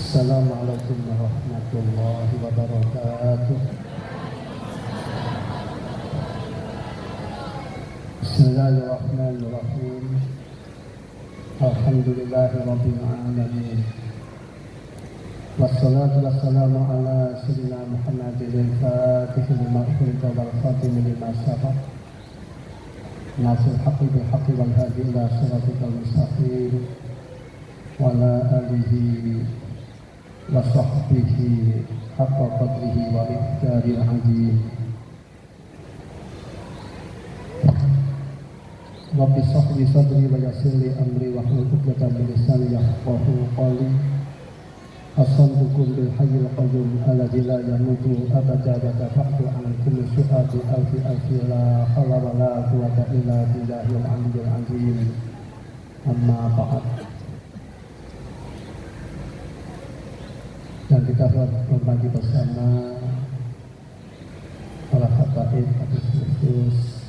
Assalamualaikum warahmatullahi wabarakatuh. Bismillahirrahmanirrahim. Alhamdulillahirabbil alamin. Wassalatu wassalamu ala sayyidina Muhammadin al-Fatih lima ughliqa wal khatim lima sabaq. Nasir haqqi bil haqqi wal hadi ila siratal mustaqim. Wa ala alihi wa sahbihi haqqa qadrihi wa miqdaril azim. Rabbi shrah li sadri wa yassir li amri wahlul 'uqdatam min lisani yafqahu qawli. Assallukum bil hayyil qayyum alladzi la yamutu abada wa tafaqtu an kulli su'ati alfi la hawla wa la quwwata illa billahil aliyyil azim. Amma ba'd. Dan kita berbagi bersama para habaib Habib Khusus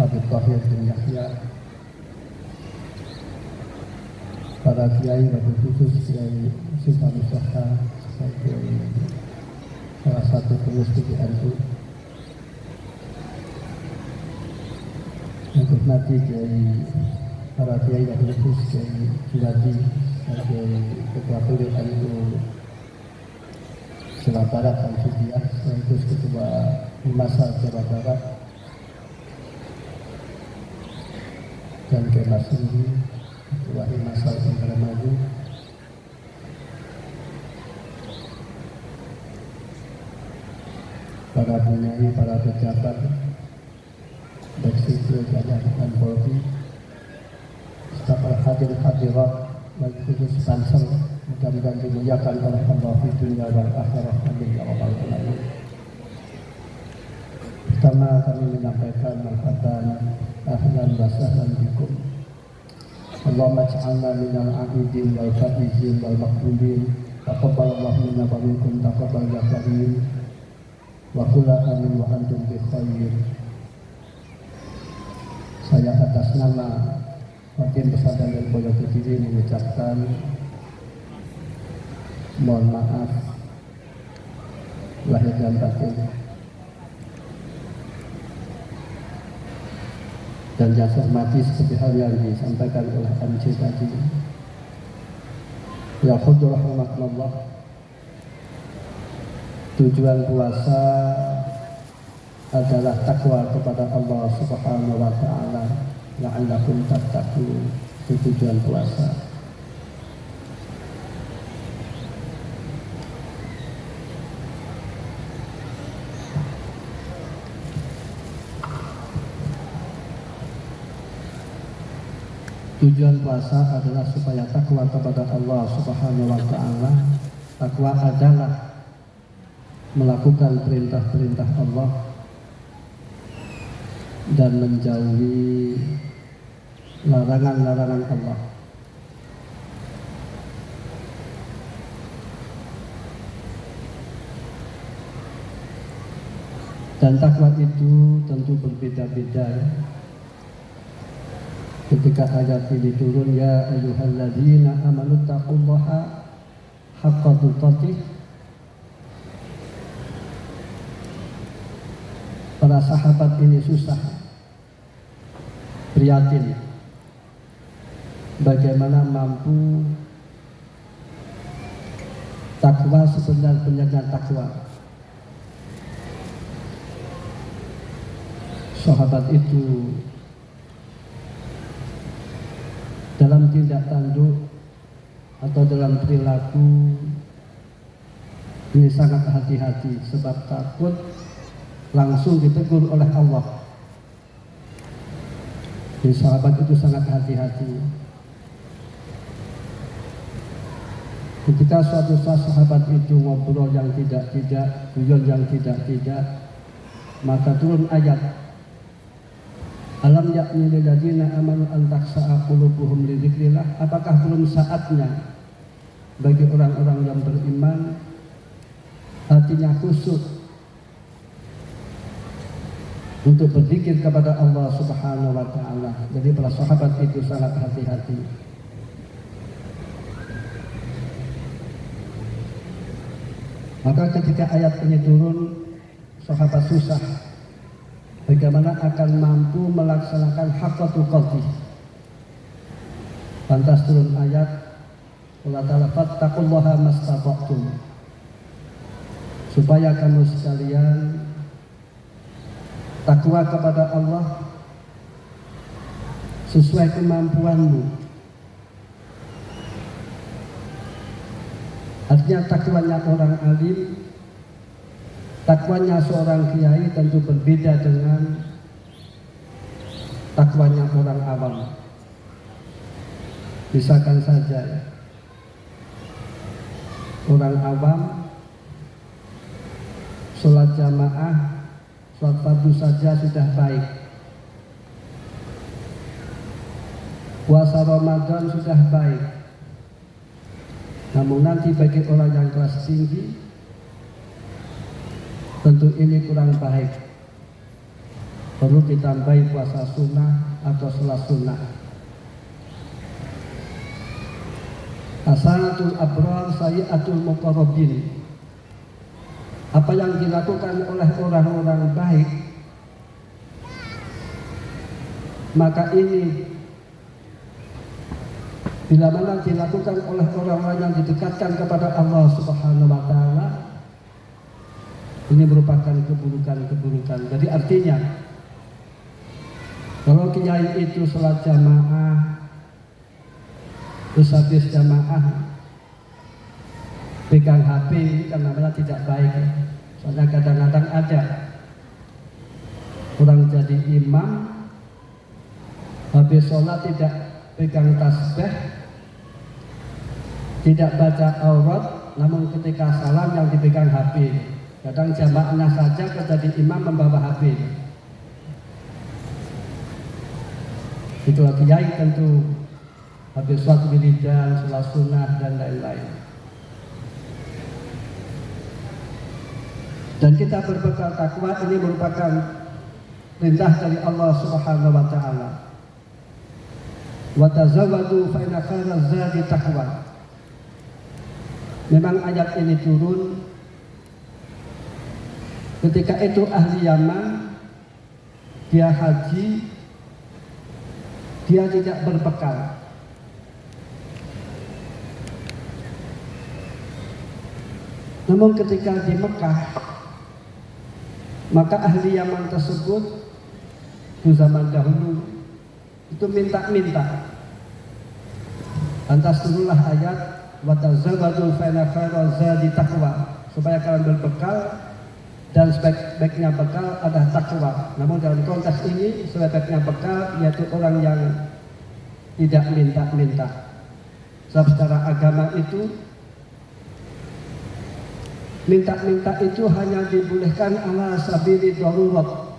Habib Tahir bin Yahya, para kiai Habib Khusus Kiai Sultan Mustafa sebagai salah satu pengurus PGNU, untuk nanti para kiai Habib Khusus Kiai Jiladi sebagai Ketua PGNU Jawa Barat dan Sudiah, sekaligus Ketua Masal Jawa Barat, dan Kemas Sindi Ketua Masal Indramayu, para penyanyi, para pejabat baik sipil dan Polri, staf hadir hadirat baik khusus Pansel, mudah-mudahan dimuliakan oleh Allah di dunia dan akhirat. Amin ya rabbal alamin. Pertama kami menyampaikan marhaban ahlan wa sahlan bikum. Allahumma ij'alna minal a'idin wal faizin wal maqbulin. Taqabbalallahu minna wa minkum taqabbal ya karim. Wa qul amin wa antum bi khair. Saya atas nama Hakim Pesantren dan Pondok Berdiri mengucapkan mohon maaf lahir dan batin, dan yang saya hormati seperti hal yang disampaikan oleh MC tadi. Ya khudhu rahmatullah, tujuan puasa adalah takwa kepada Allah Subhanahu wa ta'ala. La'allakum tattaqun, itu tujuan puasa. Tujuan puasa adalah supaya takwa kepada Allah Subhanahu wa ta'ala. Takwa adalah melakukan perintah-perintah Allah dan menjauhi larangan-larangan Allah. Dan takwa itu tentu berbeda-beda. Ketika ayat ini turun, ya ayyuhalladzina amanu taqullaha haqqa tuqatih, para sahabat ini susah, prihatin bagaimana mampu takwa sebenar-benarnya takwa. Sahabat itu dalam tindak tanduk atau dalam perilaku ini sangat hati-hati, sebab takut langsung ditegur oleh Allah. Jadi sahabat itu sangat hati-hati. Ketika suatu saat sahabat itu ngobrol yang tidak-tidak, guyon yang tidak-tidak, maka turun ayat, alam ya'ni lil ladzina amanu an takhsha'a qulubuhum li dzikrillah. Apakah belum saatnya bagi orang-orang yang beriman hatinya khusyuk untuk berzikir kepada Allah Subhanahu wa ta'ala. Jadi para sahabat itu sangat hati-hati. Maka ketika ayat ini turun, sahabat susah bagaimana akan mampu melaksanakan haqqa tuqatih. Lantas turun ayat Allah Ta'ala, fattaqullaha mastata'tum, supaya kamu sekalian takwa kepada Allah sesuai kemampuanmu. Artinya takwanya orang alim, takwanya seorang kiai tentu berbeda dengan takwanya orang awam. Misalkan saja orang awam sholat jamaah, sholat fardu saja sudah baik, puasa Ramadan sudah baik. Namun nanti bagi orang yang kelas tinggi, tentu ini kurang baik. Perlu ditambahi puasa sunnah atau sholat sunnah. Hasanatul abrar sayyi'atul muqarrabin. Apa yang dilakukan oleh orang-orang baik, maka ini bila mana dilakukan oleh orang-orang yang didekatkan kepada Allah Subhanahu wa Ta'ala, ini merupakan keburukan-keburukan. Jadi artinya, kalau kiai itu sholat jamaah, terus habis jamaah pegang HP, ini kan namanya tidak baik. Soalnya kadang-kadang ada orang jadi imam, habis sholat tidak pegang tasbih, tidak baca aurat, namun ketika salam yang dipegang HP. Kadang jamaahnya saja jadi imam membawa HP. Itulah kiai tentu habis sholat wiridan, sholat sunnah dan lain-lain. Dan kita berbekal takwa ini merupakan perintah dari Allah Subhanahu wa Ta'ala. Wa tazawwadu fa inna khairaz zadi taqwa. Memang ayat ini turun ketika itu ahli Yaman, dia haji, dia tidak berbekal. Namun ketika di Mekah, maka ahli Yaman tersebut di zaman dahulu itu minta-minta. Lantas turunlah ayat wa tazawwadu fa inna khairaz zadi taqwa, supaya kalian berbekal dan sebaik-baiknya bekal adalah takwa. Namun dalam konteks ini sebaik-baiknya bekal yaitu orang yang tidak minta-minta. Sebab secara agama itu minta-minta itu hanya dibolehkan ala sabili darurat,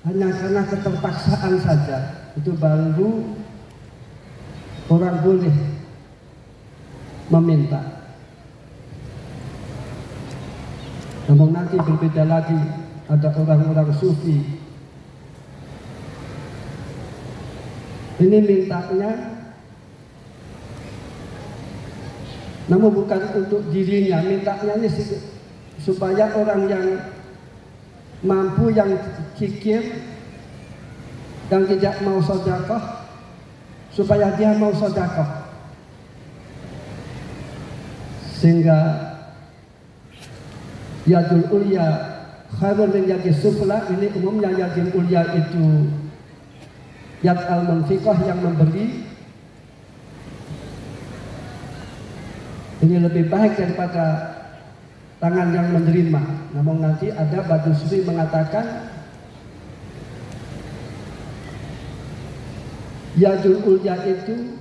hanya karena keterpaksaan saja. Itu baru orang boleh meminta. Namun nanti berbeda lagi, ada orang-orang sufi. Ini mintanya, namun bukan untuk dirinya, mintanya ini supaya orang yang mampu, yang kikir, yang tidak mau sedekah, supaya dia mau sedekah. Sehingga yadul ulya khairun min yadis sufla, ini umumnya yadul ulya itu yad al-munfiqah yang memberi, ini lebih baik daripada tangan yang menerima. Namun nanti ada batu sufi mengatakan yadul ulya itu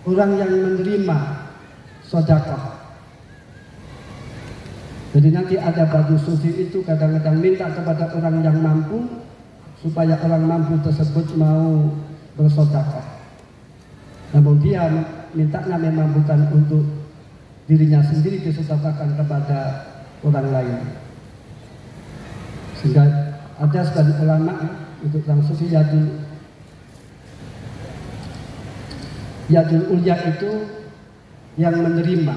orang yang menerima sedekah. Jadi nanti ada batu sufi itu kadang-kadang minta kepada orang yang mampu, supaya orang mampu tersebut mau bersedekah. Namun dia mintanya memang bukan untuk dirinya sendiri, disedekahkan kepada orang lain. Sehingga ada sebagian ulama untuk orang sufi yadul ulya itu yang menerima.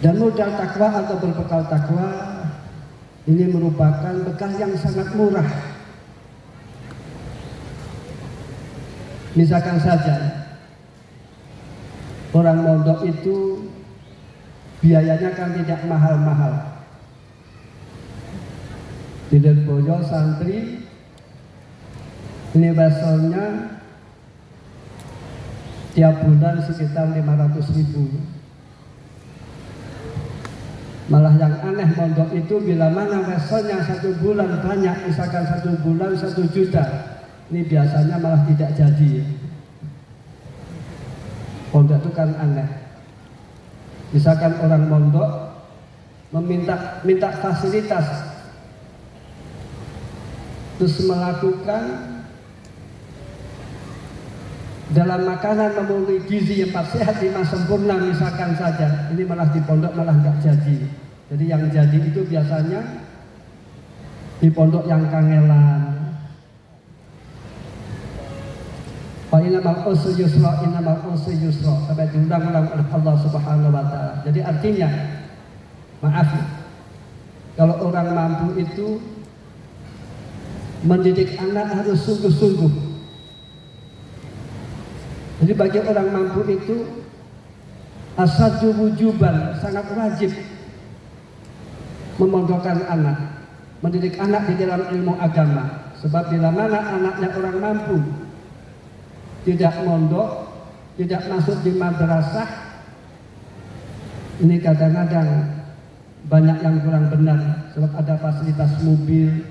Dan modal takwa atau berbekal takwa ini merupakan bekal yang sangat murah. Misalkan saja orang mondok itu biayanya kan tidak mahal-mahal. Di Lirboyo santri ini basolnya tiap bulan sekitar 500.000. Malah yang aneh mondok itu bila mana weselnya 1 bulan banyak, misalkan 1 bulan 1 juta, ini biasanya malah tidak jadi. Mondok itu kan aneh. Misalkan orang mondok minta fasilitas, terus melakukan dalam makanan memenuhi gizi 4 sehat 5 sempurna misalkan saja, ini malah di pondok malah nggak jadi. Jadi yang jadi itu biasanya di pondok yang kangelan. Fa innamal usri yusra, innamal usri yusra, sampai diulang-ulang oleh Allah Subhanahu wa taala. Jadi artinya, maaf, kalau orang mampu itu mendidik anak harus sungguh-sungguh. Jadi bagi orang mampu itu asadu wujuban, sangat wajib memondokkan anak, mendidik anak di dalam ilmu agama. Sebab bila mana anaknya orang mampu tidak mondok, tidak masuk di madrasah, ini kadang-kadang banyak yang kurang benar. Sebab ada fasilitas mobil,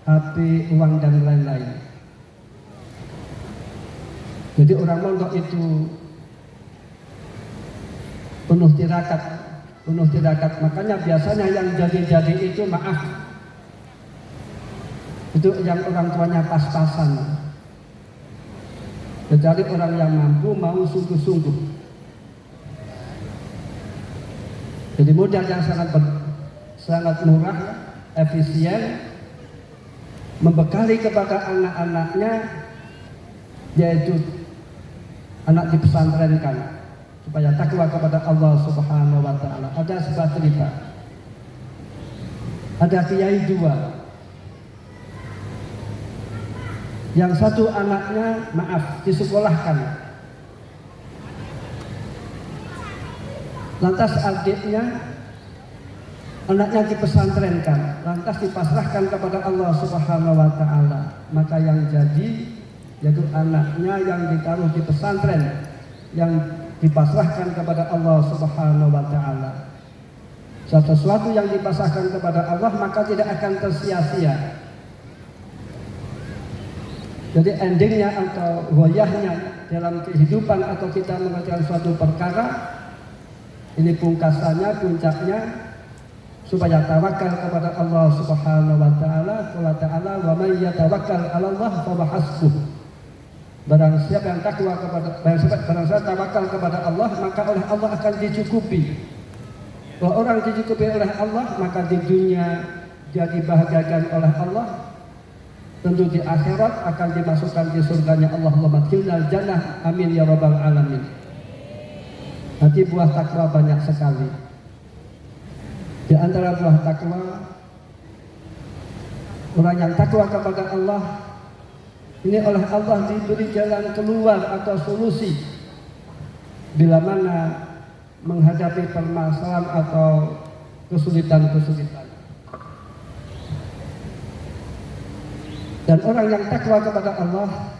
HP, uang dan lain-lain. Jadi orang mondok itu penuh tirakat. Makanya biasanya yang jadi-jadi itu, maaf, itu yang orang tuanya pas-pasan. Kecuali orang yang mampu mau sungguh-sungguh. Jadi modal yang sangat murah, efisien, membekali kepada anak-anaknya, yaitu anak dipesantrenkan supaya takwa kepada Allah Subhanahu wa taala. Ada sebuah cerita. Ada kiai 2. Yang satu anaknya, maaf, disekolahkan. Lantas adiknya, anaknya dipesantrenkan, lantas dipasrahkan kepada Allah Subhanahu wa taala. Maka yang jadi yaitu anaknya yang ditaruh di pesantren, yang dipasrahkan kepada Allah Subhanahu wa taala. Sesuatu yang dipasrahkan kepada Allah maka tidak akan tersia-sia. Jadi endingnya atau goyahnya dalam kehidupan atau kita mengerjakan suatu perkara, ini pungkasannya, puncaknya, supaya tawakal kepada Allah Subhanahu wa taala. Allah Ta'ala, wa may yatawakkal 'ala Allah fa huwa hasbuh. Barang siapa yang takwa kepada, barang siapa tawakal kepada Allah, maka oleh Allah akan dicukupi. Kalau orang dicukupi oleh Allah, maka di dunia dia dibahagiakan oleh Allah. Tentu di akhirat akan dimasukkan di surganya Allah. Allahumma adkhilnal jannah, amin ya rabbal alamin. Nanti buah takwa banyak sekali. Di antara buah takwa, orang yang takwa kepada Allah ini oleh Allah diberi jalan keluar atau solusi bila mana menghadapi permasalahan atau kesulitan-kesulitan. Dan orang yang takwa kepada Allah,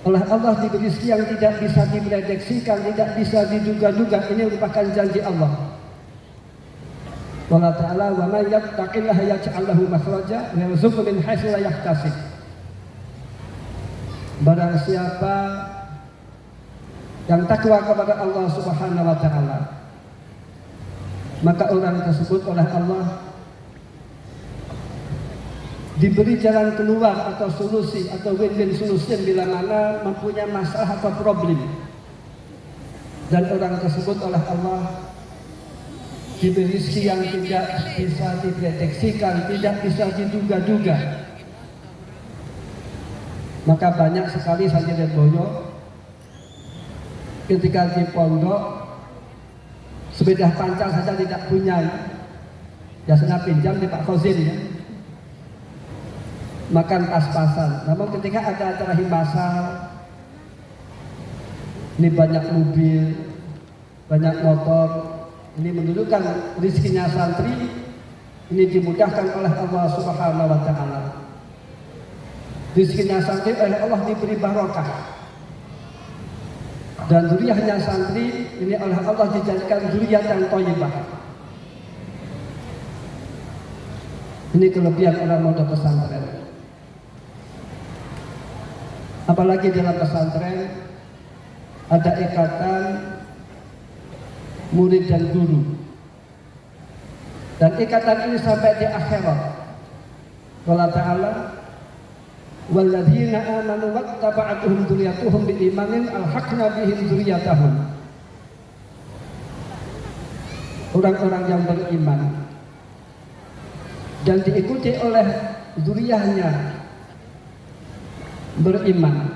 oleh Allah diberi rezeki yang tidak bisa diprediksikan, tidak bisa diduga-duga. Ini merupakan janji Allah. Allah Ta'ala, wa may yattaqillaha yaj'al lahu makhraja wa yarzuqhu min haitsu la yahtasib. Barang siapa yang takwa kepada Allah Subhanahu wa taala, maka orang tersebut oleh Allah diberi jalan keluar atau solusi atau win-win solution bila mana mempunyai masalah atau problem. Dan orang tersebut oleh Allah diberi rezeki yang tidak bisa diprediksikan, tidak bisa diduga-duga. Maka banyak sekali santri Lirboyo ketika di pondok sepeda pancal saja tidak punya, biasanya pinjam di Pak Fauzin ya. Makan pas-pasan. Namun ketika ada acara himasal, ini banyak mobil, banyak motor, ini menunjukkan rezekinya santri ini dimudahkan oleh Allah Subhanahu wa Ta'ala. Rezekinya santri oleh Allah diberi barokah, dan zuriyahnya santri ini oleh Allah dijadikan zuriyah yang thayyibah. Ini kelebihan orang mondok pesantren. Apalagi dalam pesantren ada ikatan murid dan guru, dan ikatan ini sampai di akhirat. Allah Ta'ala, walladzina amanu wattaba'atuhum dzurriyyatuhum biimanin alhaqna bihim dzurriyyatahum. Orang-orang yang beriman dan diikuti oleh dzurriyyahnya beriman,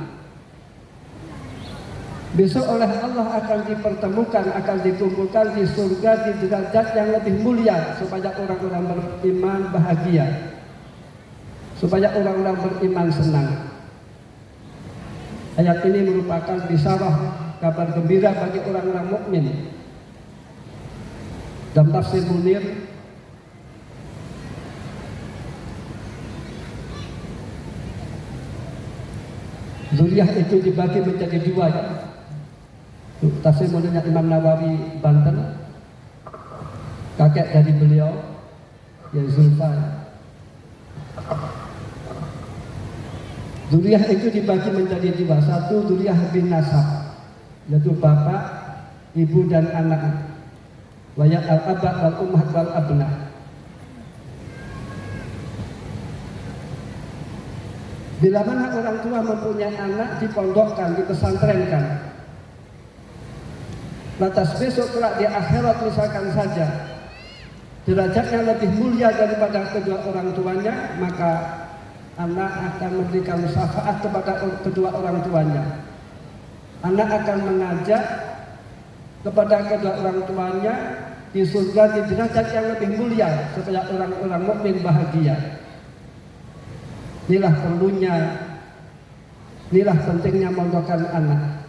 besok oleh Allah akan dipertemukan, akan dikumpulkan di surga di derajat yang lebih mulia, supaya orang-orang beriman bahagia, supaya orang-orang beriman senang. Ayat ini merupakan bisyarah, kabar gembira bagi orang-orang mukmin. Dalam tafsir Munir, zuriyah itu dibagi menjadi dua ya. Tafsir Munirnya Imam Nawawi Banten, kakek dari beliau ya Zulfa. Zuriyah itu dibagi menjadi dua. Satu zuriyah bin nasab, yaitu bapak, ibu dan anak. Waya al-abad wal ummat wal abna. Bila mana orang tua mempunyai anak, dipondokkan, dipesantrenkan. Lantas besok kelak di akhirat misalkan saja derajatnya lebih mulia daripada kedua orang tuanya, maka anak akan memberikan syafaat kepada kedua orang tuanya. Anak akan mengajak kepada kedua orang tuanya di surga di derajat yang lebih mulia, supaya orang-orang mukmin bahagia. Inilah perlunya, inilah pentingnya mondokan anak.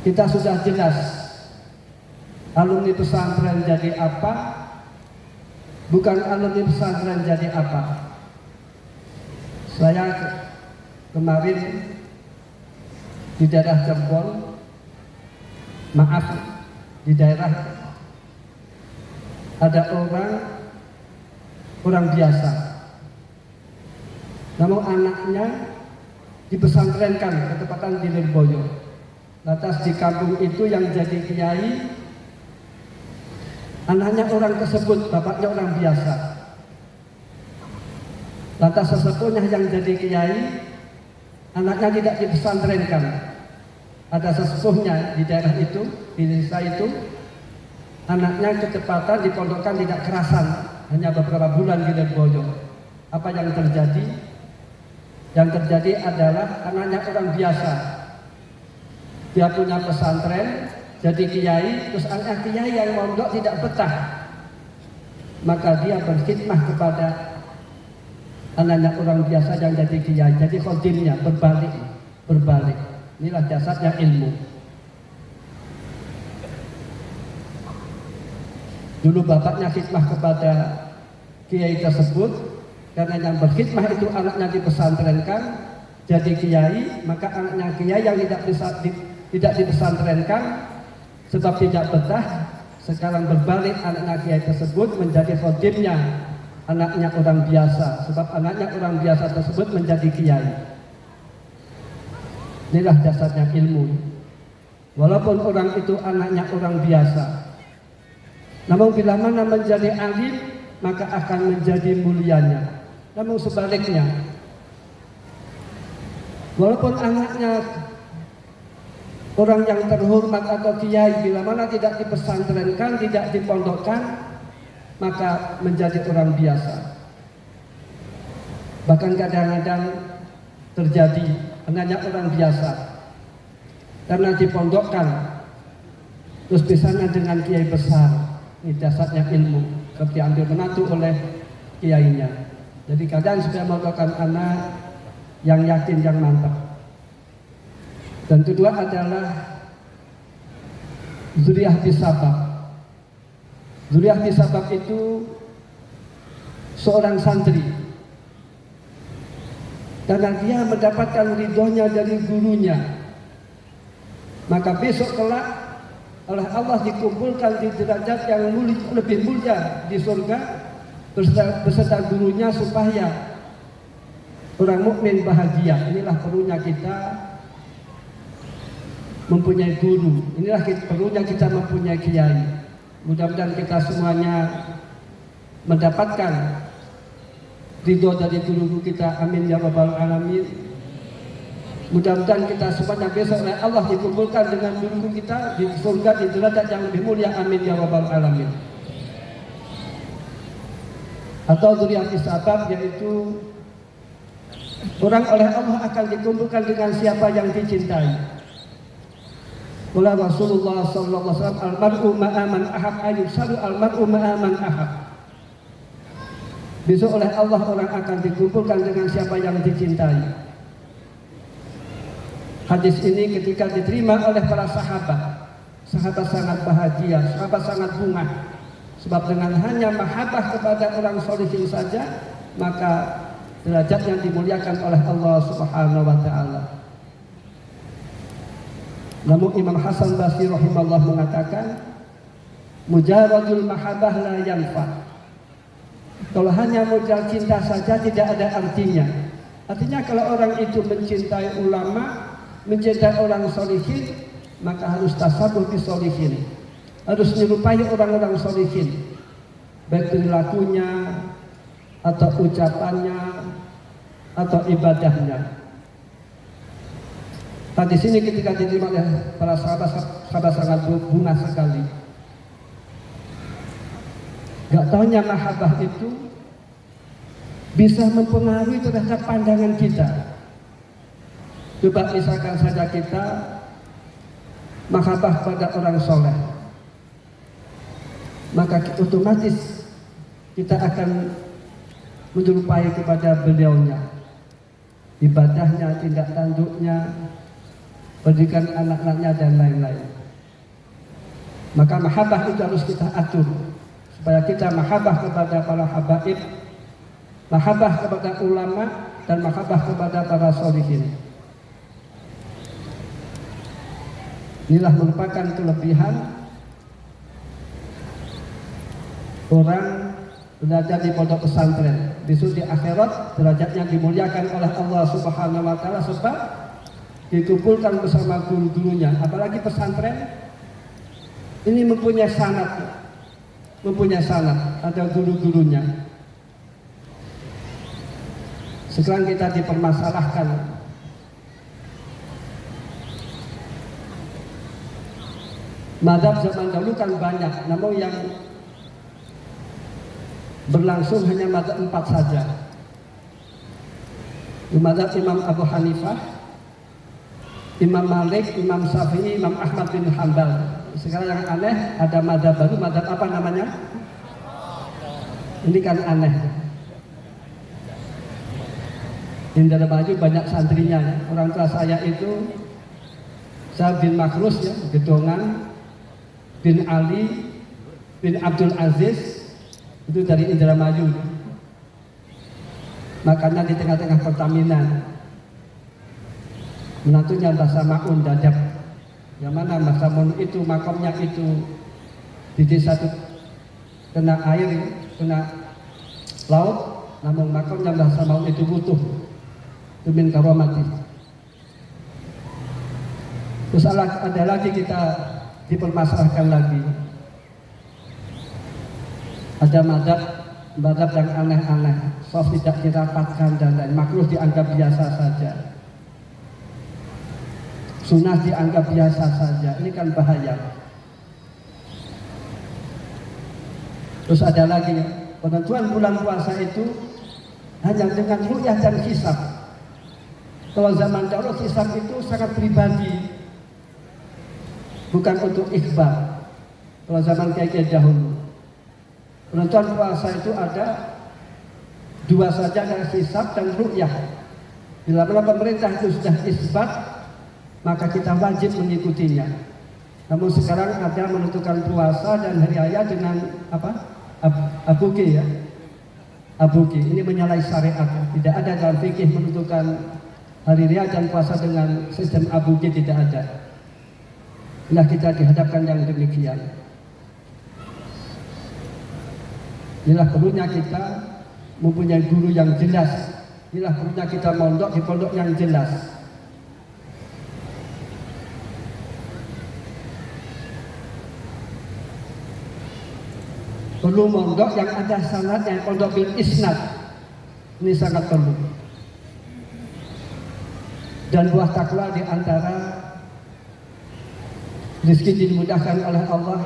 Kita sudah jelas alumni pesantren jadi apa, bukan alumni pesantren jadi apa. Saya kemarin di daerah Cirebon, maaf, di daerah ada orang biasa, namun anaknya dipesantrenkan ke tempatan di Lirboyo. Lantas di kampung itu yang jadi kiai, anaknya orang tersebut, bapaknya orang biasa. Lantas sesepuhnya yang jadi kiai, anaknya tidak dipesantrenkan. Ada sesepuhnya di daerah itu, di desa itu, anaknya kecepatan dipondokkan tidak kerasan, hanya beberapa bulan di Lirboyo. Apa yang terjadi? Yang terjadi adalah anaknya orang biasa. Dia punya pesantren, jadi kiai, terus anak kiai yang mondok tidak betah. Maka dia berkhidmah kepada anaknya orang biasa yang jadi kiai, jadi khodimnya, berbalik. Inilah dasarnya ilmu. Dulu bapaknya khidmah kepada kiai tersebut, karena yang berkhidmah itu anaknya dipesantrenkan, jadi kiai, maka anaknya kiai yang tidak dipesantrenkan sebab tidak betah, sekarang berbalik anaknya kiai tersebut menjadi khodimnya anaknya orang biasa, sebab anaknya orang biasa tersebut menjadi kiai. Inilah dasarnya ilmu. Walaupun orang itu anaknya orang biasa, namun bila mana menjadi alim, maka akan menjadi mulianya. Namun sebaliknya, walaupun anaknya orang yang terhormat atau kiai, bila mana tidak dipesantrenkan, tidak dipondokkan, maka menjadi orang biasa. Bahkan kadang-kadang terjadi anaknya orang biasa, karena dipondokkan, Terus misalnya dengan kiai besar, ini dasarnya ilmu, seperti ambil menantu oleh kiainya. Jadi kalian sudah membutuhkan anak yang yakin, yang mantap. Dan kedua adalah zuriyah bisabab. Zuriyah bisabab itu seorang santri, karena dia mendapatkan ridhonya dari gurunya, maka besok kelak oleh Allah dikumpulkan di derajat yang lebih mulia di surga beserta gurunya, supaya orang mukmin bahagia. Inilah perlunya kita mempunyai guru, inilah perlunya kita mempunyai kiai. Mudah-mudahan kita semuanya mendapatkan ridho dari guru kita, amin ya rabbal alamin. Mudah-mudahan kita semuanya besok oleh Allah dikumpulkan dengan guru kita di surga di derajat yang lebih mulia, amin ya rabbal alamin. Atau zuriyah bisabab, yaitu orang oleh Allah akan dikumpulkan dengan siapa yang dicintai. Qala Rasulullah sallallahu alaihi wasallam, al-mar'u ma'a man ahab ayyusalu al-mar'u ma'a man ahab. Besok oleh Allah orang akan dikumpulkan dengan siapa yang dicintai. Hadis ini ketika diterima oleh para sahabat, sahabat sangat bahagia, sahabat sangat bungah. Sebab dengan hanya mahabbah kepada orang sholihin saja, maka derajatnya dimuliakan oleh Allah Subhanahu wa taala. Namun Imam Hasan Basri rahimahullah mengatakan, mujaradul mahabbah la yanfa. Kalau hanya modal cinta saja tidak ada artinya. Artinya kalau orang itu mencintai ulama, mencintai orang sholihin, maka harus tasawuf bi sholihin, harus menyerupai orang-orang sholihin, baik perilakunya atau ucapannya atau ibadahnya. Di sini ketika diterima oleh para sahabat sangat bunga sekali. Gak taunya mahabbah itu bisa mempengaruhi terhadap pandangan kita. Coba misalkan saja kita mahabbah pada orang soleh, maka otomatis kita akan menyerupai kepada beliaunya, ibadahnya, tindak tanduknya, pendidikan anak-anaknya dan lain-lain. Maka mahabbah itu harus kita atur supaya kita mahabbah kepada para habaib, mahabbah kepada ulama, dan mahabbah kepada para sholihin. Inilah merupakan kelebihan orang belajar di pondok pesantren. Besok di akhirat derajatnya dimuliakan oleh Allah Subhanahu wa taala sebab dikumpulkan bersama guru-gurunya. Apalagi pesantren ini mempunyai sanad, ada guru-gurunya. Sekarang kita dipermasalahkan mazhab zaman dahulu kan banyak, namun yang berlangsung hanya mazhab 4 saja. Mazhab Imam Abu Hanifah, Imam Malik, Imam Syafi'i, Imam Ahmad bin Hanbal. Sekarang yang aneh ada mazhab baru, mazhab apa namanya? Ini kan aneh. Indra Baju banyak santrinya. Orang tua saya itu saya bin Makrus ya, Gedongan, bin Ali, bin Abdul Aziz, itu dari Indramayu. Makanya di tengah-tengah Pertamina. Menantunya Mbah Samaun Dadap. Yang mana Mbah Samaun itu makamnya itu di desa itu kena air, kena laut, namun makamnya Mbah Samaun itu butuh. Itu min karomati. Terus ada lagi kita dipermasalahkan lagi. Ada madhab yang aneh-aneh, soft tidak dirapatkan dan lain, makruh dianggap biasa saja, sunnah dianggap biasa saja. Ini kan bahaya. Terus ada lagi penentuan bulan puasa itu hanya dengan ru'yah dan hisab. Kalau zaman dahulu hisab itu sangat pribadi, bukan untuk ikhbar. Kalau zaman kayak dahulu, penentuan puasa itu ada dua saja, ada hisab dan ru'yah. Bila mana pemerintah itu sudah isbat, maka kita wajib mengikutinya. Namun sekarang ada menentukan puasa dan hari raya dengan apa? Abuki ya. Abuki ini menyalahi syariat. Tidak ada dalam fikih menentukan hari raya dan puasa dengan sistem abuki, tidak ada. Bila kita dihadapkan yang demikian, inilah perlunya kita mempunyai guru yang jelas. Inilah perlunya kita mondok di pondok yang jelas. Perlu mondok yang ada sanadnya, pondok bil isnad. Ini sangat perlu. Dan buah takwa di antara rezeki dimudahkan oleh Allah,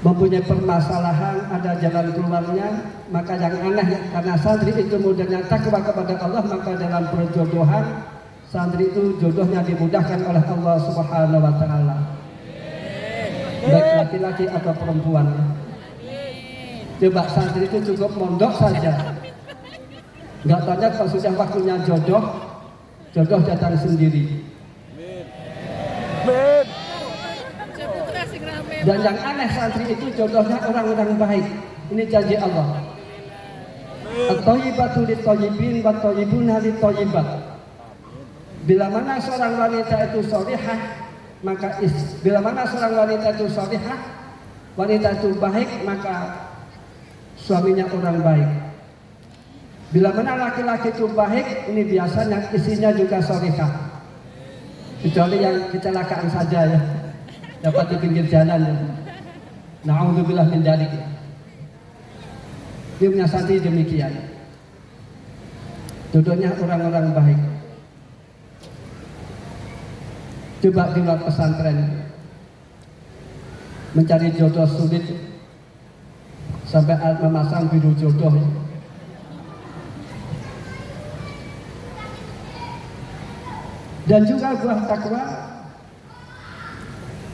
mempunyai permasalahan, ada jalan keluarnya, maka yang aneh karena santri itu mudahnya takwa kepada Allah, maka dalam perjodohan santri itu jodohnya dimudahkan oleh Allah Subhanahu wa taala. Baik laki-laki atau perempuan. Coba santri itu cukup mondok saja. Enggak tanya kalau sudah waktunya jodoh, jodoh datang sendiri. Dan yang aneh santri itu jodohnya orang-orang baik. Ini janji Allah. At-thayyibatu lit-thayyibin wa at-thayyibuna lit-thayyibat. Bila mana seorang wanita itu shalihah, maka bila mana seorang wanita itu shalihah, wanita itu baik, maka suaminya orang baik. Bila mana laki-laki itu baik, ini biasanya istrinya juga shalihah. Kecuali yang kecelakaan saja ya, dapat di pinggir jalan ya. Na'udzubillah min dzalik. Dia punya santri demikian. Jodohnya orang-orang baik. Coba di luar pesantren mencari jodoh sulit sampai memasang biru jodoh. Dan juga buah takwa,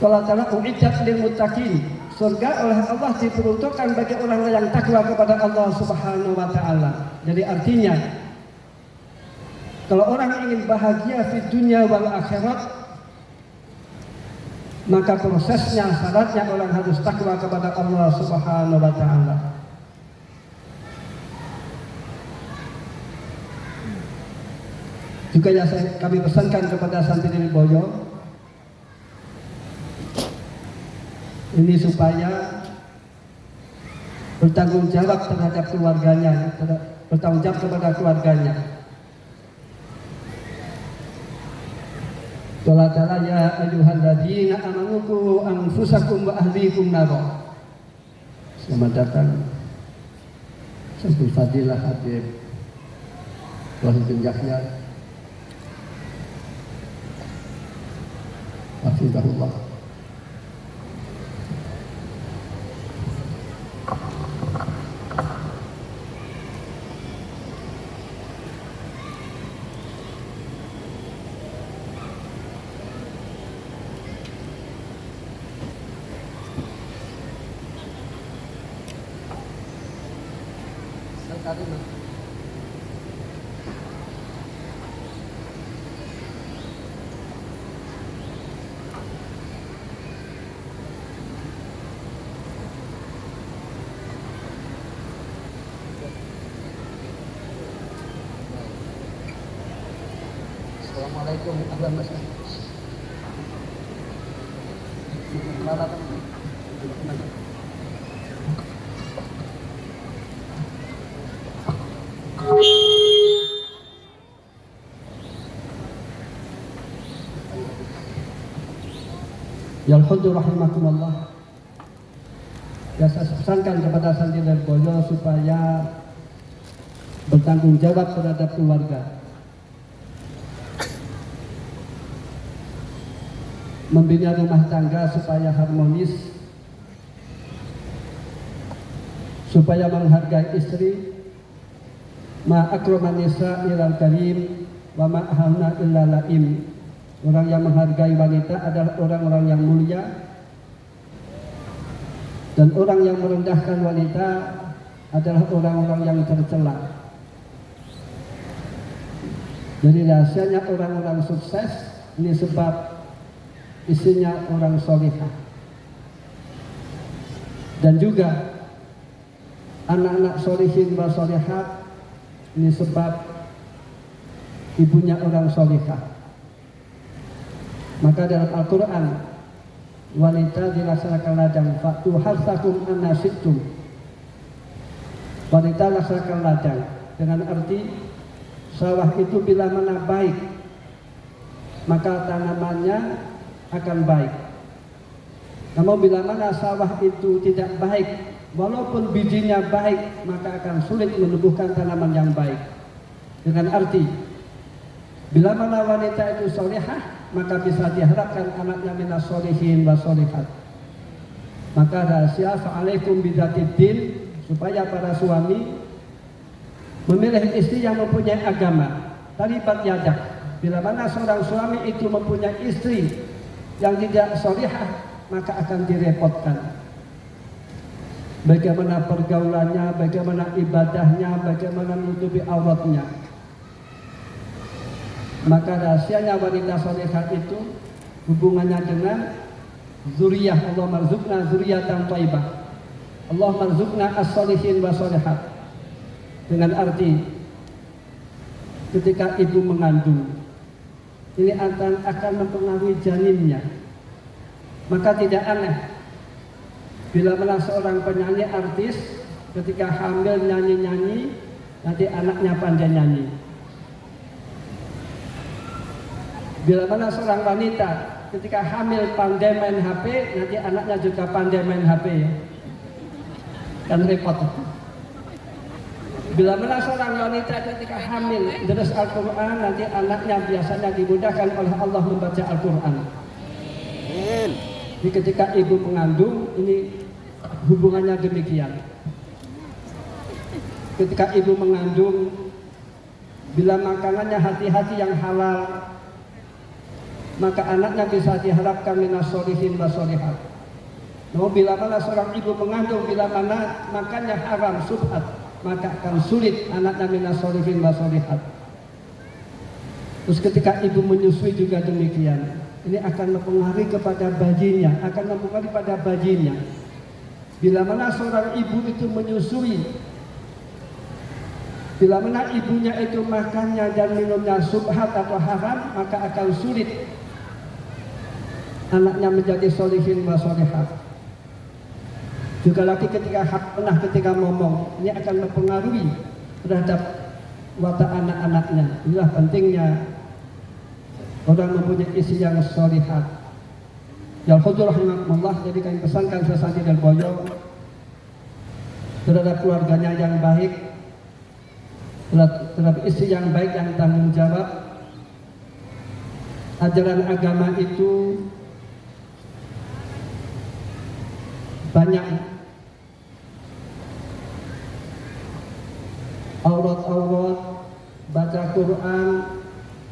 kalau ta'ala u'iddat lil muttaqin, surga oleh Allah diperuntukkan bagi orang yang takwa kepada Allah Subhanahu wa taala. Jadi artinya kalau orang ingin bahagia di dunia wal akhirat, maka prosesnya, syaratnya orang harus takwa kepada Allah Subhanahu wa taala. Juga yang kami pesankan kepada santri di Boyo, ini supaya bertanggung jawab terhadap keluarganya, bertanggung jawab kepada keluarganya. Qala ta'ala ya ayyuhalladzina amanu qu anfusakum wa ahlikum nar. Selamat datang Syekh Fadilah Habib Wahidin Yahya Hafizahullah. Assalamualaikum warahmatullahi wabarakatuh. Ya alhamdulillah rahimakumullah. Ya saya pesankan kepada santri dan boyo supaya bertanggung jawab terhadap keluarga, membina rumah tangga supaya harmonis, supaya menghargai istri. Ma akraman nisa ilal karim wa ma ahana illa laim. Orang yang menghargai wanita adalah orang-orang yang mulia, dan orang yang merendahkan wanita adalah orang-orang yang tercela. Jadi rahasianya orang-orang sukses ini sebab isinya orang solihah. Dan juga anak-anak solihin wa solihat ini sebab ibunya orang solihah. Maka dalam Al-Quran wanita dilaksanakan ladang, fa'tu harsakum anna syi'tum. Wanita laksanakan ladang dengan arti sawah itu bila mana baik maka tanamannya akan baik. Namun bila mana sawah itu tidak baik, walaupun bijinya baik, maka akan sulit menumbuhkan tanaman yang baik. Dengan arti bila mana wanita itu solihah, maka bisa diharapkan anaknya minas solihin wa solihat. Maka rahasia fa'alaikum bidzatid din, supaya para suami memilih istri yang mempunyai agama. Taribat yadak, bila mana seorang suami itu mempunyai istri yang tidak solihah, maka akan direpotkan. Bagaimana pergaulannya, bagaimana ibadahnya, bagaimana menutupi auratnya. Maka rahasianya wanita solehah itu hubungannya dengan zuriyah. Allah marzukna zuriyatan thayyibah. Allah marzukna as-solihin wa solihat. Dengan arti ketika ibu mengandung, ini akan mempengaruhi janinnya. Maka tidak aneh bila mana seorang penyanyi artis ketika hamil nyanyi-nyanyi, nanti anaknya pandai nyanyi. Bila mana seorang wanita ketika hamil pandai main HP, nanti anaknya juga pandai main HP. Kan repot. Bila mana seorang wanita ketika hamil terus Al-Quran, nanti anaknya biasanya dimudahkan oleh Allah membaca Al-Quran. Jadi ketika ibu mengandung, ini hubungannya demikian. Ketika ibu mengandung, bila makanannya hati-hati yang halal, maka anaknya bisa diharapkan minas solihin wa solihat. Namun bila mana seorang ibu mengandung, bila mana makannya haram, subhat, maka akan sulit anaknya minas solihin wa solihat. Terus ketika ibu menyusui juga demikian. Ini akan mempengaruhi kepada bayinya, akan mempengaruhi pada bayinya. Bila mana seorang ibu itu menyusui, bila mana ibunya itu makannya dan minumnya subhat atau haram, maka akan sulit anaknya menjadi solihin wa solihat. Juga lagi ketika ngomong, ini akan mempengaruhi terhadap watak anak-anaknya. Inilah pentingnya orang mempunyai istri yang solihat. Ya Al-Qudur rahimahullah, jadi kami pesankan sesandi dan boyo terhadap keluarganya yang baik, terhadap istri yang baik yang tanggung jawab. Ajaran agama itu banyak, aurat-aurat, baca Quran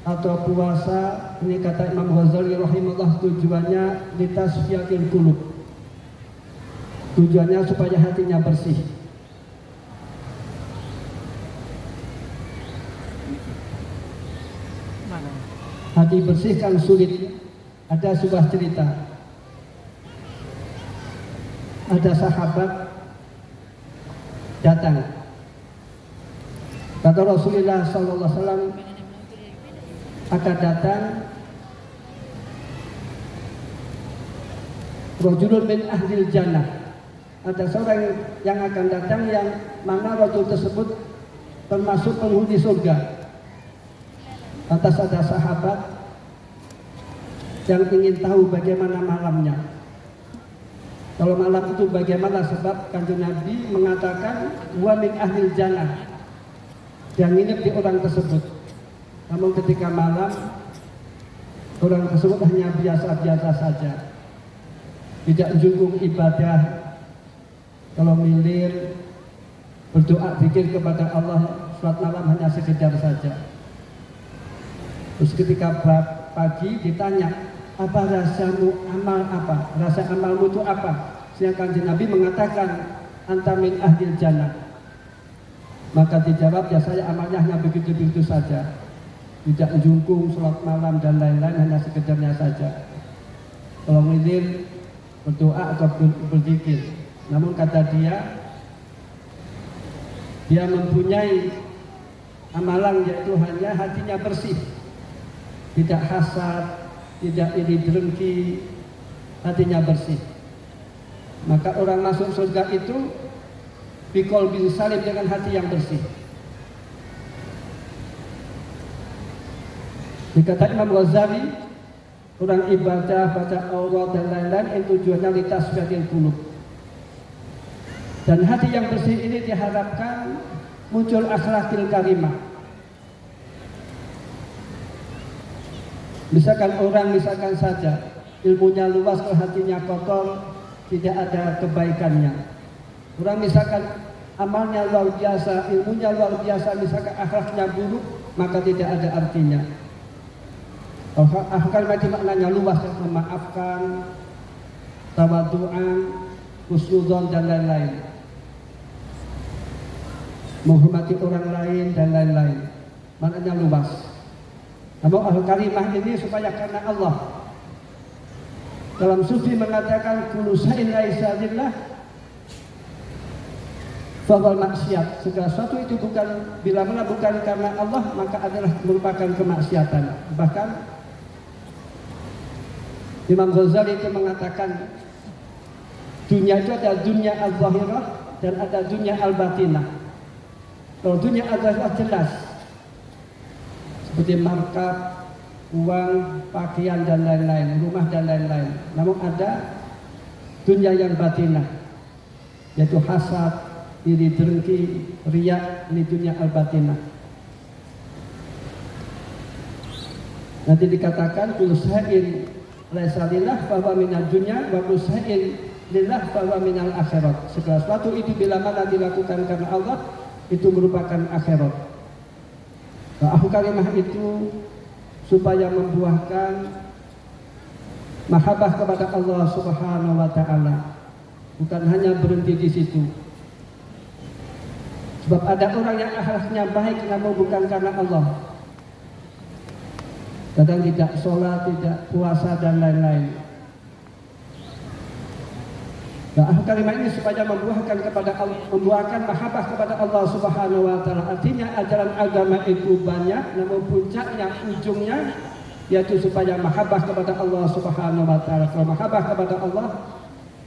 atau puasa. Ini kata Imam Ghazali rahimahullah, tujuannya litasfiyatil qulub, tujuannya supaya hatinya bersih. Hati bersih kan sulit. Ada sebuah cerita, ada sahabat datang, kata Rasulullah SAW akan datang rajulun min ahlil jannah, ada seorang yang akan datang yang mana rajul tersebut termasuk penghuni surga. Lantas ada sahabat yang ingin tahu bagaimana malamnya. Kalau malam itu bagaimana, sebab Kanjeng Nabi mengatakan wa min ahlil jannah, yang nginep di orang tersebut. Namun ketika malam, orang tersebut hanya biasa-biasa saja, tidak junjung ibadah. Kalau milir, berdoa zikir kepada Allah, sholat malam hanya sekedar saja. Terus ketika pagi ditanya, apa rasamu, amal apa? Rasa amalmu itu apa? Sedangkan Nabi mengatakan, anta min ahlil jannah. Maka dijawab, ya saya amalnya hanya begitu-begitu saja. Tidak jungkung, sholat malam dan lain-lain, hanya sekedarnya saja. Kalau ngilir, berdoa atau berzikir. Namun kata dia mempunyai amalan yaitu hanya hatinya bersih, tidak hasad, tidak iri dengki, hatinya bersih. Maka orang masuk surga itu bikol bin salim, dengan hati yang bersih. Dikata Imam Ghazali, orang ibadah, baca aurat dan lain-lain itu tujuannya litasfiyatil qulub. Dan hati yang bersih ini diharapkan muncul akhlakil karimah. Misalkan saja ilmunya luas, kalau hatinya kotor, tidak ada kebaikannya. Orang misalkan amalnya luar biasa, ilmunya luar biasa, misalkan akhlaknya buruk, maka tidak ada artinya. Akhlak mati maknanya luas, memaafkan, tawadu'an, husnudzon dan lain-lain, menghormati orang lain dan lain-lain, maknanya luas. Namun al-karimah ini supaya karena Allah. Dalam sufi mengatakan kullu shay'in laisa lillah fawal maksiat. Segala sesuatu itu bila mana bukan karena Allah, maka adalah merupakan kemaksiatan. Bahkan Imam Ghazali itu mengatakan dunia itu ada dunia al-zahirah dan ada dunia al-batinah. Kalau dunia al-zahirah jelas, seperti markab, uang, pakaian dan lain-lain, rumah dan lain-lain. Namun ada dunia yang batinah, yaitu hasad, iri dengki, riya, ini dunia al-batinah. Nanti dikatakan kullu shay'in laisa lillah fa huwa minad dunya wa kullu shay'in lillah fa huwa minal akhirat. Segala sesuatu itu bila mana dilakukan karena Allah, itu merupakan akhirat. Akhlak karimah itu supaya membuahkan mahabbah kepada Allah Subhanahu wa taala. Bukan hanya berhenti di situ. Sebab ada orang yang akhlaknya baik namun bukan karena Allah. Kadang tidak sholat, tidak puasa dan lain-lain. Nah, akhlak karimah ini supaya membuahkan mahabbah kepada Allah Subhanahu wa taala. Artinya ajaran agama itu banyak, namun puncaknya, ujungnya yaitu supaya mahabbah kepada Allah Subhanahu wa taala. Kalau mahabbah kepada Allah,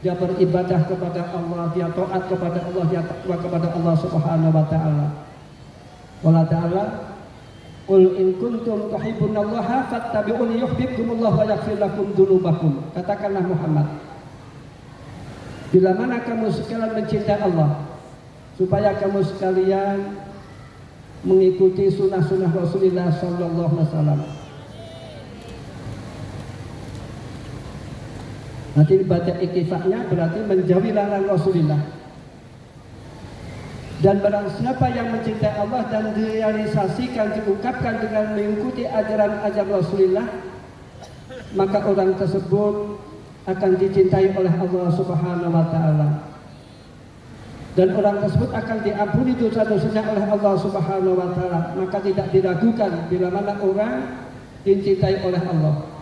dia beribadah kepada Allah, dia taat kepada Allah, dia takwa kepada Allah Subhanahu wa taala. Wala ta'ala qul in kuntum tuhibbunallaha fattabi'uni yuhibbukumullahu wa yaghfir lakum dzunubakum. Katakanlah Muhammad, bila mana kamu sekalian mencintai Allah, supaya kamu sekalian mengikuti sunnah-sunnah Rasulullah sallallahu alaihi wasallam. Nanti dibaca iktifaknya berarti menjauhi larangan Rasulullah. Dan barang siapa yang mencintai Allah dan direalisasikan, diungkapkan dengan mengikuti ajaran-ajaran Rasulullah, maka orang tersebut akan dicintai oleh Allah Subhanahu wa taala. Dan orang tersebut akan diampuni dosa-dosanya oleh Allah Subhanahu wa taala. Maka tidak diragukan bila mana orang dicintai oleh Allah.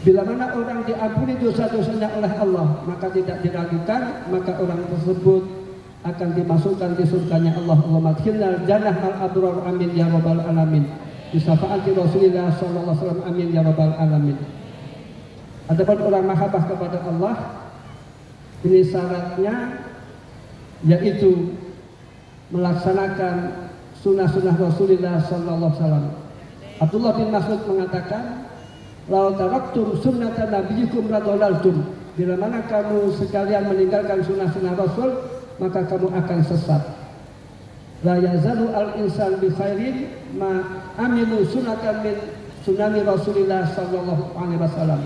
Bila mana orang diampuni dosa-dosanya oleh Allah, maka tidak diragukan, maka orang tersebut akan dimasukkan di surganya Allah. Allahumma adkhilna jannah al-abrar, amin ya rabbal alamin. Bi syafaati Rasulillah sallallahu alaihi wasallam, amin ya rabbal alamin. Adapun orang mahabbah kepada Allah, ini syaratnya yaitu melaksanakan sunnah-sunnah Rasulullah sallallahu alaihi wasallam. Abdullah bin Mas'ud mengatakan, "Lau taraktum sunnata nabiyyikum la dhalaltum." Bila mana kamu sekalian meninggalkan sunnah-sunnah Rasul, maka kamu akan sesat. La yazalu al-insan bi khairin ma amilu sunnatan min sunani Rasulillah sallallahu alaihi wasallam.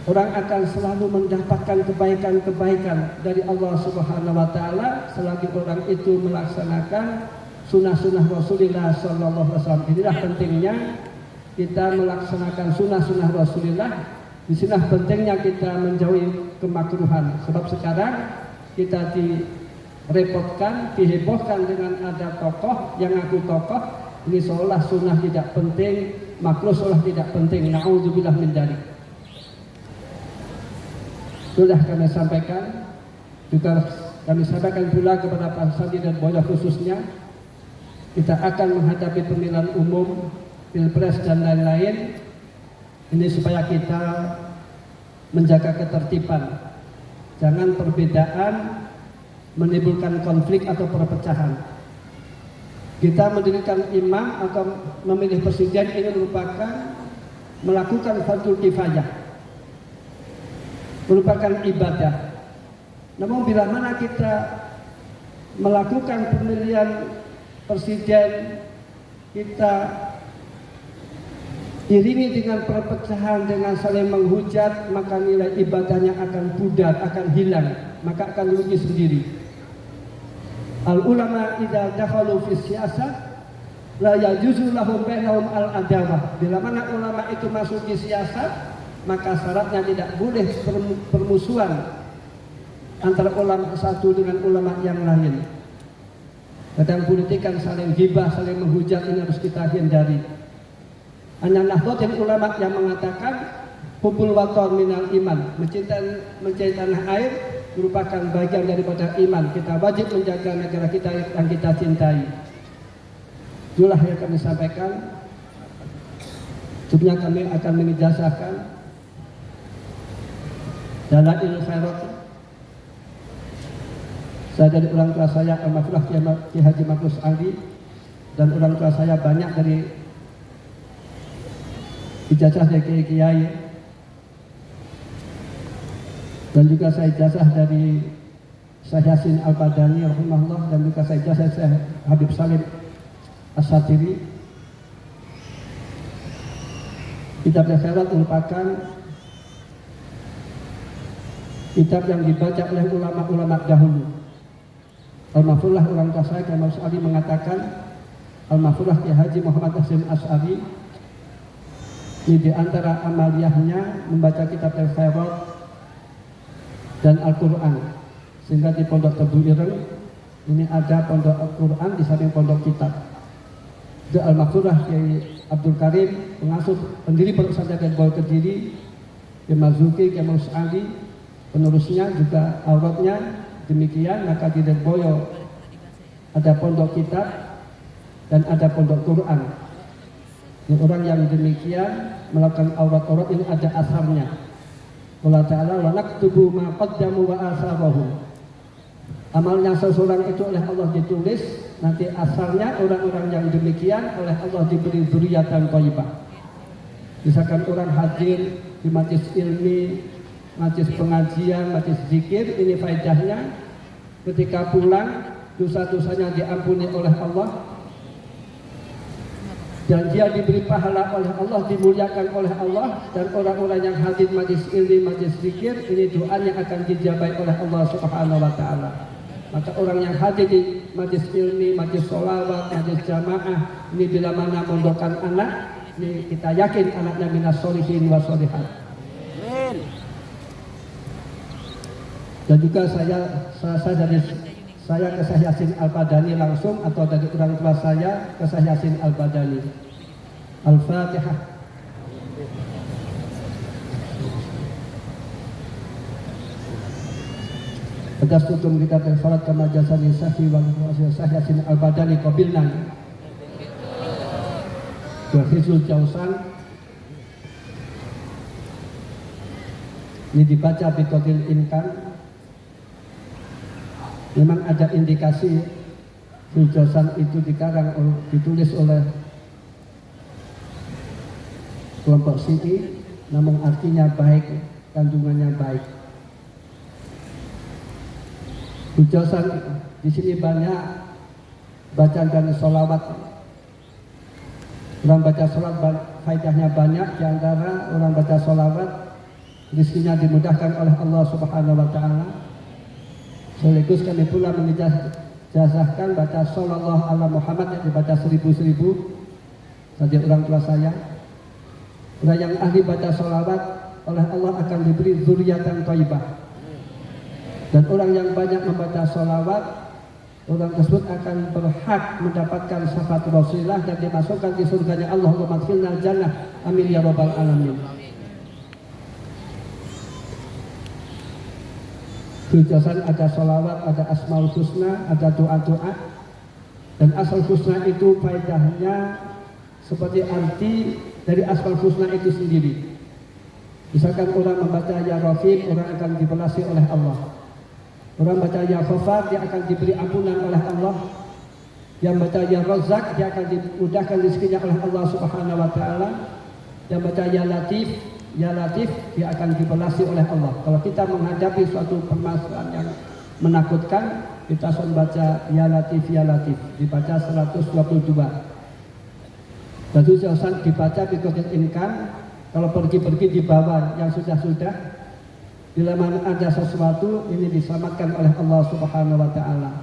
Orang akan selalu mendapatkan kebaikan-kebaikan dari Allah Subhanahu wa taala selagi orang itu melaksanakan sunnah-sunnah Rasulullah sallallahu alaihi wasallam. Inilah pentingnya kita melaksanakan sunnah-sunnah Rasulullah. Di sini pentingnya kita menjauhi kemakruhan. Sebab sekarang kita direpotkan, dihebohkan dengan ada tokoh yang ngaku tokoh. Ini seolah sunnah tidak penting, makruh seolah tidak penting. Na'udzubillah min dzalik. Sudah kami sampaikan, juga kami sampaikan pula kepada Pak Sandi dan Boyo khususnya, kita akan menghadapi pemilihan umum, pilpres dan lain-lain. Ini supaya kita menjaga ketertiban, jangan perbedaan menimbulkan konflik atau perpecahan. Kita mendirikan imam atau memilih presiden ini merupakan melakukan fardhu kifayah, merupakan ibadah. Namun bila mana kita melakukan pemilihan presiden, kita iringi dengan perpecahan, dengan saling menghujat, maka nilai ibadahnya akan pudar, akan hilang, maka akan rugi sendiri. Al ulama idza dakhalu fi siyasat la yajuzu lahum bainahum al adawah. Bila mana ulama itu masuk di siasat, maka syaratnya tidak boleh permusuhan antara ulama satu dengan ulama yang lain. Kadang politik kan saling gibah, saling menghujat, ini harus kita hindari. Hanya Nahdlatul Ulama yang mengatakan hubbul waton minal iman, mencintai tanah air merupakan bagian daripada iman. Kita wajib menjaga negara kita yang kita cintai. Itulah yang kami sampaikan. Sebenarnya kami akan mengijazahkan Dalail Khairat. Saya dari orang tua saya Al-Mafrah Ki Haji Makrus Ali, dan orang tua saya banyak dari ijazah dari kiai, dan juga saya ijazah dari Syekh Yasin Al-Badani rahimahullah, dan juga saya ijazah Syekh Habib Salim As-Satiri. Kitab Al-Khairat merupakan kitab yang dibaca oleh ulama-ulama dahulu. Al-Mafrah orang tua saya Kiai Makrus Ali mengatakan, Al-Mafrah Kiai Haji Muhammad Hasyim Asy'ari ini di antara amaliyahnya membaca kitab Al-Khairat dan Al-Quran. Sehingga di Pondok Tebu Ireng ini ada pondok Al-Quran di samping pondok kitab. Di Al-Mafrah Kiai Abdul Karim, pengasuh pendiri Pondok Pesantren Bol Kediri, Kiai Marzuki, Kiai Makrus Ali, penerusnya juga auratnya demikian. Maka di Boyo ada pondok kitab dan ada pondok Quran. Ini orang yang demikian melakukan aurat-aurat ini ada asarnya. Allah Ta'ala wa naktubu ma qaddamu wa asarahum. Amalnya seseorang itu oleh Allah ditulis, nanti asarnya orang-orang yang demikian oleh Allah diberi dzurriatan thayyibah. Misalkan orang hadir di majlis ilmi, majlis pengajian, majlis zikir, ini faedahnya ketika pulang dosa-dosanya diampuni oleh Allah, dan dia diberi pahala oleh Allah, dimuliakan oleh Allah, dan orang-orang yang hadir majlis ilmi, majlis zikir, ini doanya akan dijabai oleh Allah Subhanahu wa Ta'ala. Maka orang yang hadir di majlis ilmi, majlis sholawat, majlis jamaah, ini bila mana mondokan anak, ini kita yakin anaknya minas sholihin wa sholihat. Dan juga saya ke Syekh Yasin Al-Badani langsung, atau dari orang tua saya ke Syekh Yasin Al-Badani. Al-Fatihah. Atas tutum kita bersalat kama jasani sahih wa Syekh Yasin Al-Badani qabilna. Hizul Jausan. Ini dibaca biqadil imkan. Memang ada indikasi Jausan itu ditulis oleh kelompok Syi'i, namun artinya baik, kandungannya baik. Jausan di sini banyak bacaan dan sholawat. Orang baca sholawat faedahnya banyak. Di antara orang baca sholawat, rezekinya dimudahkan oleh Allah Subhanahu wa Ta'ala. Sekaligus kami pula mengijazahkan baca sallallahu ala Muhammad yang dibaca 1000-1000 saja orang tua saya. Orang yang ahli baca sholawat oleh Allah akan diberi zuriatan thayyibah. Dan orang yang banyak membaca sholawat, orang tersebut akan berhak mendapatkan syafaat Rasulullah dan dimasukkan di surganya Allah. Allahumma adkhilnal jannah, amin ya rabbal alamin. Tujuan ada sholawat, ada asmaul husna, ada doa-doa. Dan asmaul husna itu faedahnya seperti arti dari asmaul husna itu sendiri. Misalkan orang membaca ya Rafiq, orang akan dibalasi oleh Allah. Orang baca ya Ghafar, dia akan diberi ampunan oleh Allah. Yang baca ya Razzaq, dia akan dimudahkan rezekinya oleh Allah Subhanahu wa taala. Yang baca ya Latif, dia akan dibalasi oleh Allah. Kalau kita menghadapi suatu permasalahan yang menakutkan, kita harus membaca ya Latif, dibaca 122. Dan usahakan dibaca biqadril imkan. Kalau pergi-pergi di bawah yang sudah-sudah, bila mana ada sesuatu ini diselamatkan oleh Allah Subhanahu wa taala.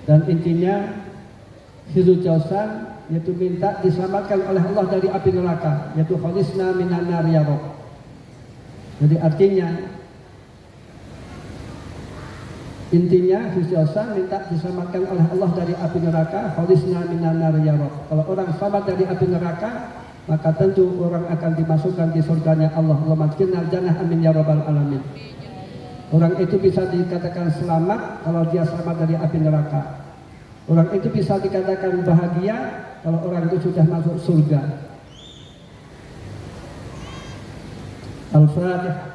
Dan intinya hizul jausan yaitu minta diselamatkan oleh Allah dari api neraka, yaitu khalisna minan nar ya Rabb. Jadi artinya intinya hizul jausan minta diselamatkan oleh Allah dari api neraka, khalisna minan nar ya Rabb. Kalau orang selamat dari api neraka, maka tentu orang akan dimasukkan di surganya Allah. Allahumma adkhilnal jannah, amin ya rabbal alamin. Orang itu bisa dikatakan selamat kalau dia selamat dari api neraka. Orang itu bisa dikatakan bahagia kalau orang itu sudah masuk surga. Al-Fatihah.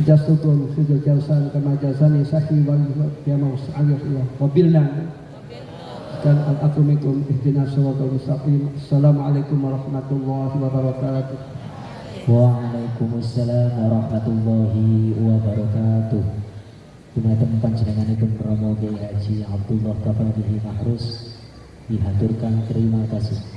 Jastukum sujud jalsan kama jalsani sahi wal qiyamah sa'alillah wabilna dan al-afumikum ihdinas siratal mustaqim. Assalamualaikum warahmatullahi wabarakatuh. Waalaikumsalam warahmatullahi wabarakatuh. Dumateng panjenenganipun Romo Kiai Haji Abdullah Kafadihi Mahrus dihaturkan terima kasih.